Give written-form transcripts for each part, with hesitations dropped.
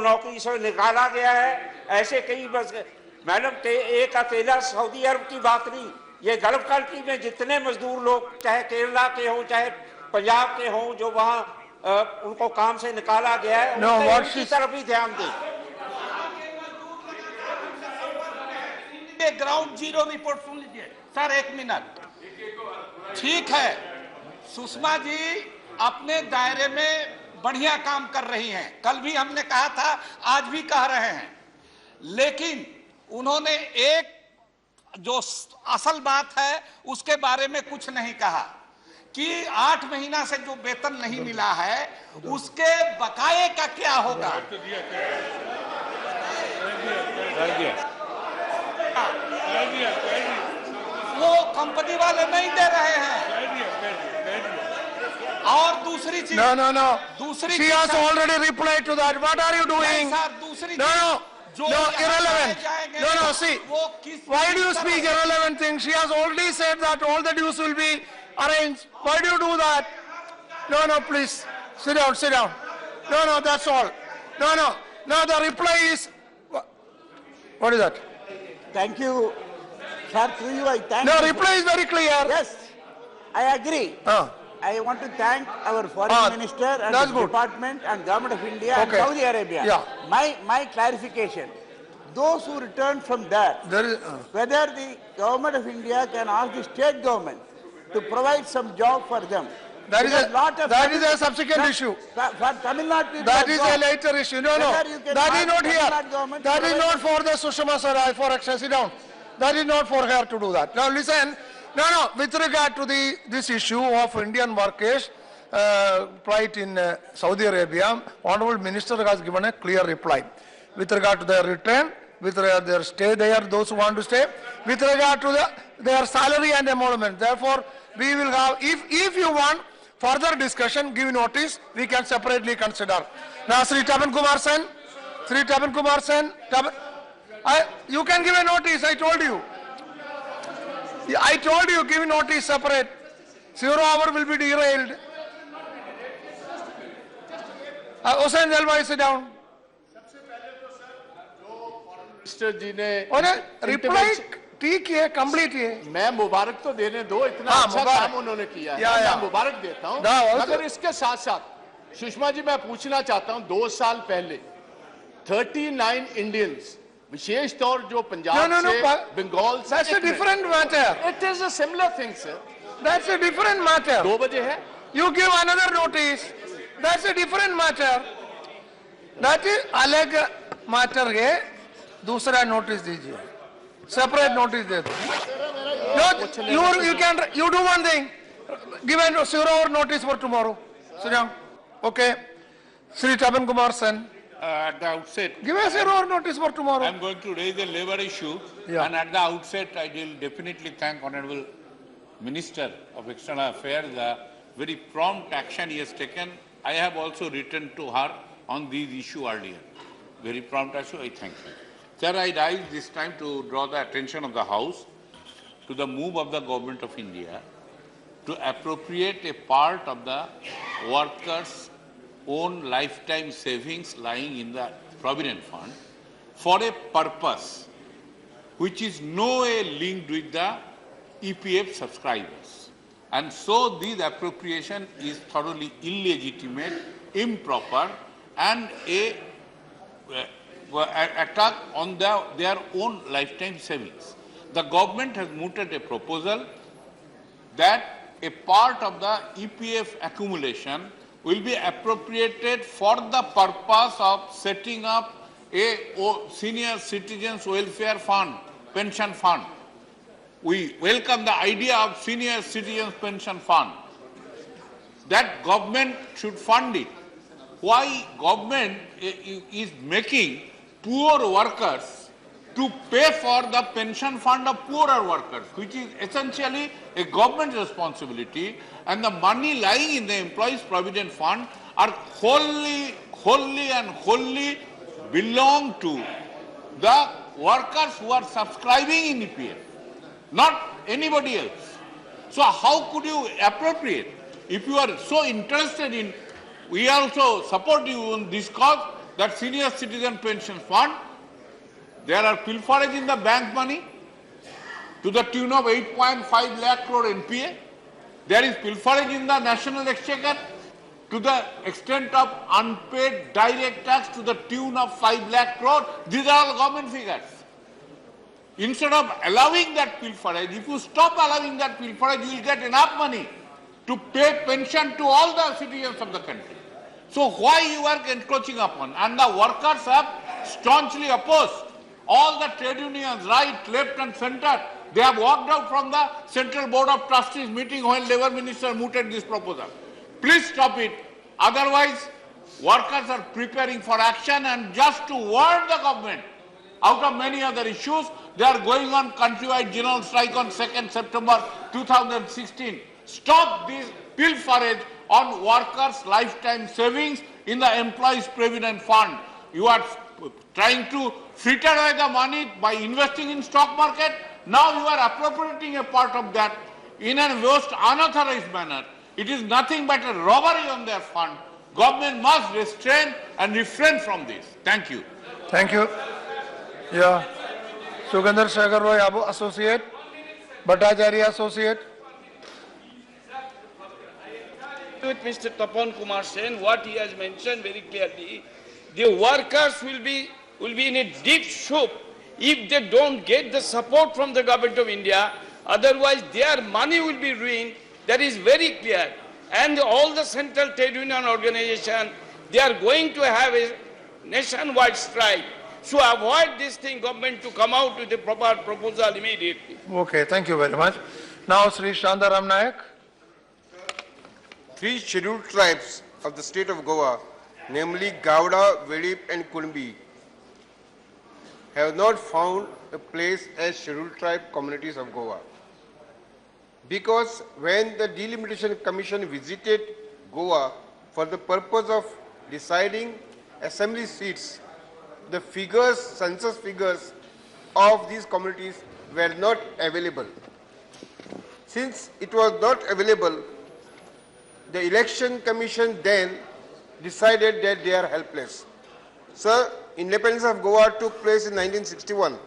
नौकरी से निकाला गया है। ऐसे कई बस मैडम एक अकेला सऊदी अरब की बात नहीं, ये गल्फ कंट्री में जितने मजदूर लोग चाहे केरला के हों चाहे पंजाब के हों जो वहाँ उनको काम से निकाला गया है, उनकी तरफ भी ध्यान दें। ग्राउंड जीरो रिपोर्ट सुन लीजिए सर, 1 मिनट। ठीक है, सुषमा जी अपने दायरे में बढ़िया काम कर रही हैं, कल भी हमने कहा था, आज भी कह रहे हैं, लेकिन उन्होंने एक जो असल बात है उसके बारे में कुछ नहीं कहा कि 8 महीना से जो वेतन नहीं मिला है उसके बकाये का क्या होगा। वो कंपनी वाले नहीं दे रहे हैं। और दूसरी चीज, no. दूसरी She has already replied to that. What are you doing? Sir, दूसरी No, irrelevant. No, see. Why do you speak irrelevant things? She has already said that all the dues will be arranged. Why do you do that? No, please. Sit down. No, that's all. No. The reply is, what is that? Thank you. Sir, through you, I thank No, you. reply is very clear. Yes, I agree. I want to thank our foreign minister and that's the good. department and government of India and Okay. Saudi Arabia. Yeah. My clarification, those who return from there, There is, whether the government of India can ask the state government to provide some job for them. that is Because a subsequent issue. For Tamil Nadu people, That is a later issue. No. Whether you can That is ask not the here. Tamil Nadu government That to is provide- not for the Sushma Swaraj for action. Sit down. That is not for her to do that. Now listen. No. With regard to this issue of Indian workers plight in Saudi Arabia, Honorable Minister has given a clear reply. With regard to their return, with regard to their stay there, those who want to stay, with regard to their salary and emolument. Therefore, we will have, if you want further discussion, give notice, we can separately consider. Now, Sri Tapan Kumar Sen, you can give a notice, I told you. I told you, give notice separate. 0 hour will be derailed. Hussain Jalwai, sit down. Minister ji ने reply ठीक है, complete है। मैं मुबारक तो देने दो, इतना अच्छा काम उन्होंने किया है, मैं मुबारक देता हूं। मगर इसके साथ साथ सुषमा जी मैं पूछना चाहता हूं, 2 साल पहले 39 इंडियंस, विशेष तौर जो पंजाब से बंगाल से, That's a different matter. It is a similar thing, sir. That's a different matter. 2 बजे है, You give another notice. That's a different matter. That is अलग matter है, दूसरा notice दीजिए, separate notice दे दो। No, you do one thing, give a 0 hour notice for tomorrow. Sit down. Okay. Sri Tapan Kumar Sen, At the outset, give a 0 hour notice for tomorrow. I am going to raise a labor issue, and at the outset, I will definitely thank Honorable Minister of External Affairs, the very prompt action he has taken. I have also written to her on this issue earlier. Very prompt issue, I thank you. Sir, I rise this time to draw the attention of the House to the move of the Government of India to appropriate a part of the workers' own lifetime savings lying in the Provident Fund for a purpose which is no way linked with the EPF subscribers. And so this appropriation is thoroughly illegitimate, improper, and a attack on their own lifetime savings. The government has mooted a proposal that a part of the EPF accumulation will be appropriated for the purpose of setting up a senior citizens welfare fund, pension fund. We welcome the idea of senior citizens pension fund. That government should fund it. Why government is making poor workers to pay for the pension fund of poorer workers, which is essentially a government responsibility, and the money lying in the employees' provident fund are wholly belong to the workers who are subscribing in EPF, not anybody else. So how could you appropriate? If you are so interested in, we also support you in this cause, that senior citizen pension fund, there are pilferage in the bank money to the tune of 8.5 lakh crore NPA. There is pilferage in the national exchequer to the extent of unpaid direct tax to the tune of 5 lakh crore. These are all government figures. Instead of allowing that pilferage, if you stop allowing that pilferage, you will get enough money to pay pension to all the citizens of the country. So why you are encroaching upon? And the workers have staunchly opposed. All the trade unions, right, left and center, they have walked out from the Central Board of Trustees meeting when Labour Minister mooted this proposal. Please stop it. Otherwise, workers are preparing for action, and just to warn the government, out of many other issues, they are going on countrywide general strike on 2nd September 2016. Stop this pilferage on workers' lifetime savings in the Employees' Provident Fund. You are trying to fritter away the money by investing in stock market. Now you are appropriating a part of that in a most unauthorized manner. It is nothing but a robbery on their fund. Government must restrain and refrain from this. Thank you. Thank you. Yeah. Sugandhar Shekhar Roy, Associate. Bhattacharya, Associate. With Mr. Tapan Kumar Sen, what he has mentioned very clearly, the workers will be in a deep soup if they don't get the support from the government of India. Otherwise, their money will be ruined. That is very clear. And all the central trade union organization, they are going to have a nationwide strike. So avoid this thing, government to come out with a proper proposal immediately. Okay, thank you very much. Now, Sri Shantaram Nayak. 3 scheduled tribes of the state of Goa, namely Gowda, Vedip and Kunbi, have not found a place as scheduled tribe communities of Goa. Because when the Delimitation Commission visited Goa for the purpose of deciding assembly seats, the figures, census figures of these communities were not available. Since it was not available, the Election Commission then decided that they are helpless. Sir, independence of Goa took place in 1961.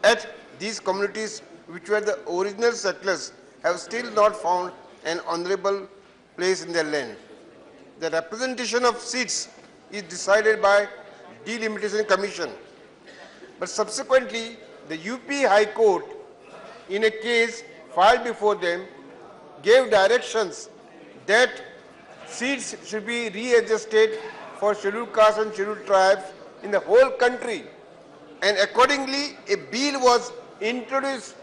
At these communities, which were the original settlers, have still not found an honorable place in their land. The representation of seats is decided by Delimitation Commission. But subsequently, the UP High Court, in a case filed before them, gave directions that seats should be readjusted for scheduled castes and scheduled tribes in the whole country. And accordingly, a bill was introduced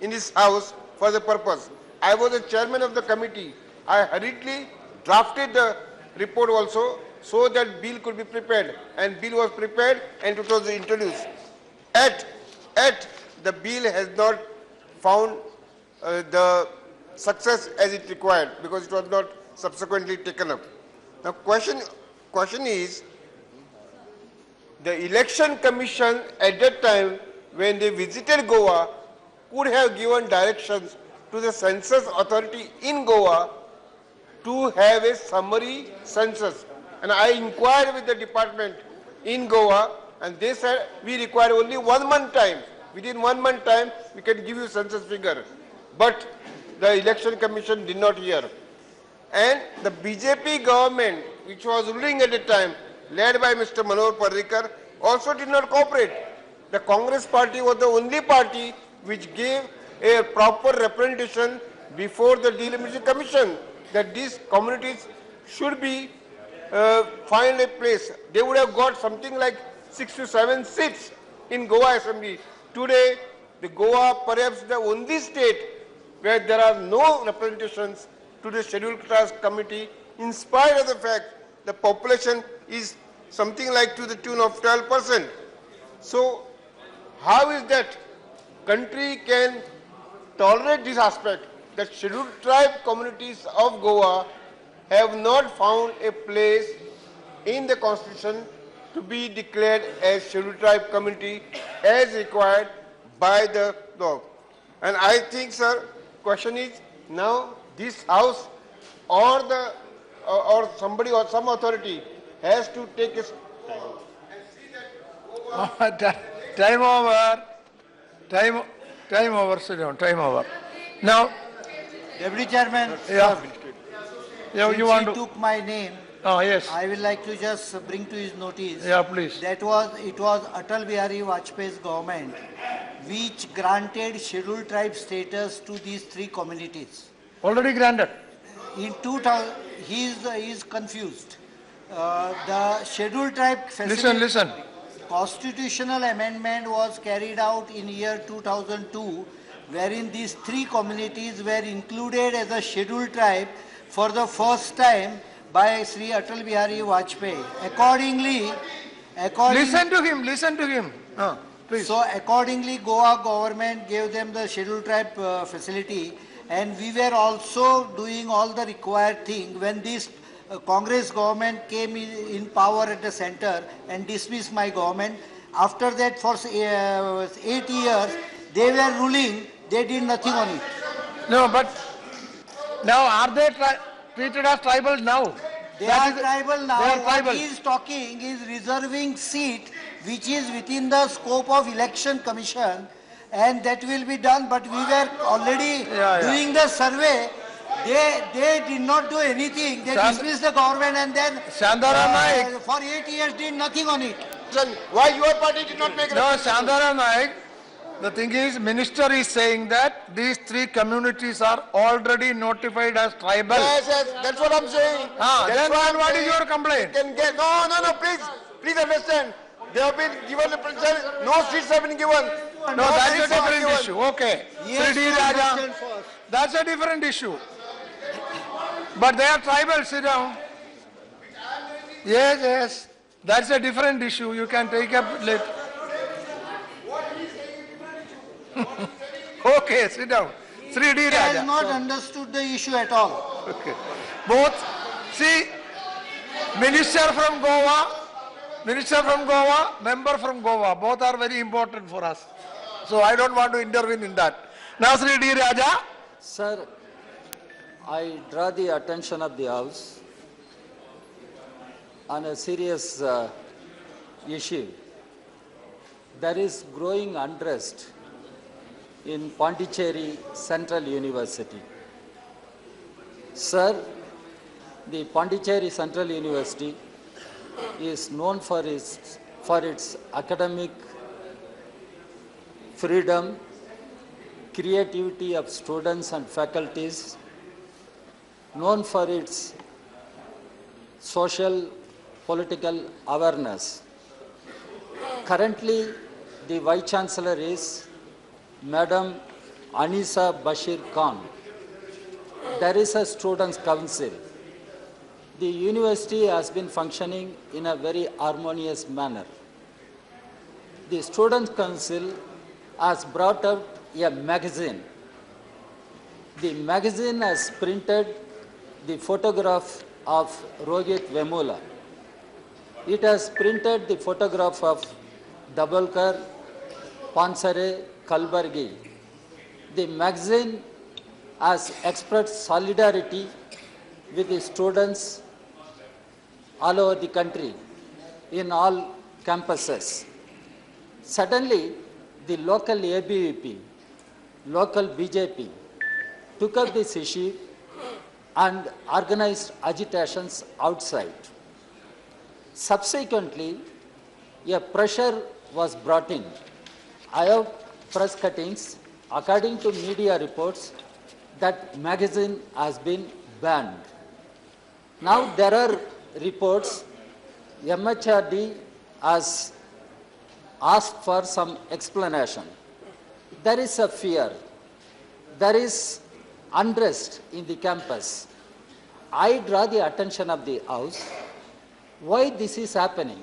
in this house for the purpose. I was the chairman of the committee. I hurriedly drafted the report also so that bill could be prepared. And bill was prepared and it was introduced. At the bill has not found the success as it required because it was not subsequently taken up. Now question is, the Election Commission at that time when they visited Goa could have given directions to the census authority in Goa to have a summary census. And I inquired with the department in Goa and they said we require only 1 month time. Within 1 month time we can give you census figure. But the Election Commission did not hear. And the BJP government, which was ruling at the time, led by Mr. Manohar Parrikar, also did not cooperate. The Congress party was the only party which gave a proper representation before the Delimitation Commission that these communities should be find a place. They would have got something like 6 to 7 seats in Goa Assembly. Today, the Goa perhaps the only state where there are no representations to the Scheduled Caste Committee, in spite of the fact the population is something like to the tune of 12%. So, how is that country can tolerate this aspect that scheduled tribe communities of Goa have not found a place in the constitution to be declared as scheduled tribe community as required by the law? And I think, sir, question is now this house or the or somebody or some authority has to take Time over. Time over. Sit down. Time over. Now, Deputy Chairman, yeah. sir, Yeah, since you want he to? took my name, Oh, yes. I will like to just bring to his notice. Yeah, please. It was Atal Bihari Vajpayee's government which granted scheduled tribe status to these three communities. Already granted. In 2000, he is confused. The scheduled tribe facility. Listen. Constitutional amendment was carried out in year 2002, wherein these three communities were included as a scheduled tribe for the first time by Sri Atal Bihari Vajpayee. Accordingly, Listen to him. Please. so accordingly, Goa government gave them the scheduled tribe facility, and we were also doing all the required thing when this Congress government came in power at the center and dismissed my government. After that, for 8 years, they were ruling. They did nothing on it. No, but now are they treated as tribal now? They That are is- tribal now. They are What tribal. he is talking is reserving seat which is within the scope of election commission, and that will be done, but we were already doing the survey. They did not do anything. They dismissed the government and then Shandara Naik. for 8 years did nothing on it. Why your party did not make No, Shandara Naik, the thing is, minister is saying that these three communities are already notified as tribal. Yes, that's what I'm saying. Then what is your complaint? No, please understand. They have been given the principle, no seats have been given. No, that's a different issue. Okay. Yes, Sri D. one Raja, question first. that's a different issue. But they are tribal, sit down. Yes. That's a different issue. You can take up later. Okay, sit down. Sri D. He has Raja. not understood the issue at all. Okay. Both, see, minister from Goa, member from Goa, both are very important for us. So I don't want to intervene in that. Now Sri D. Raja. Sir, I draw the attention of the House on a serious issue. There is growing unrest in Pondicherry Central University. Sir, the Pondicherry Central University is known for its academic freedom, creativity of students and faculties, known for its social political awareness. Currently, the Vice Chancellor is Madam Anisa Bashir Khan. There is a Students' Council. The university has been functioning in a very harmonious manner. The Students' Council has brought out a magazine. The magazine has printed the photograph of Rohit Vemula. It has printed the photograph of Dabolkar, Pansare, Kalburgi. The magazine has expressed solidarity with the students all over the country, in all campuses. Suddenly, the local ABVP, local BJP, took up this issue and organized agitations outside. Subsequently, a pressure was brought in. I have press cuttings. According to media reports, that magazine has been banned. Now there are reports MHRD has asked for some explanation. There is a fear. There is unrest in the campus. I draw the attention of the House why this is happening.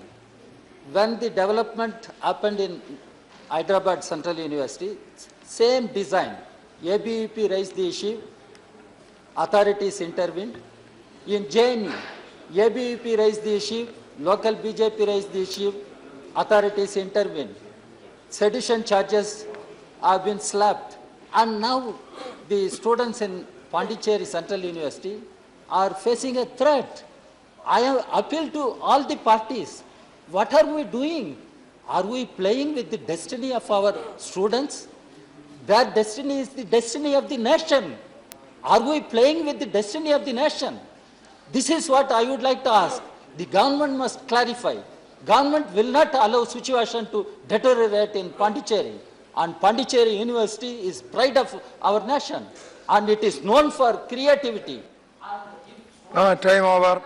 When the development happened in Hyderabad Central University, same design, ABVP raised the issue, authorities intervened. In JNU, ABVP raised the issue, local BJP raised the issue, authorities intervened. Sedition charges have been slapped. And now the students in Pondicherry Central University are facing a threat. I have appealed to all the parties. What are we doing? Are we playing with the destiny of our students? Their destiny is the destiny of the nation. Are we playing with the destiny of the nation? This is what I would like to ask. The government must clarify. Government will not allow situation to deteriorate in Pondicherry. And Pondicherry University is pride of our nation. And it is known for creativity. Time over.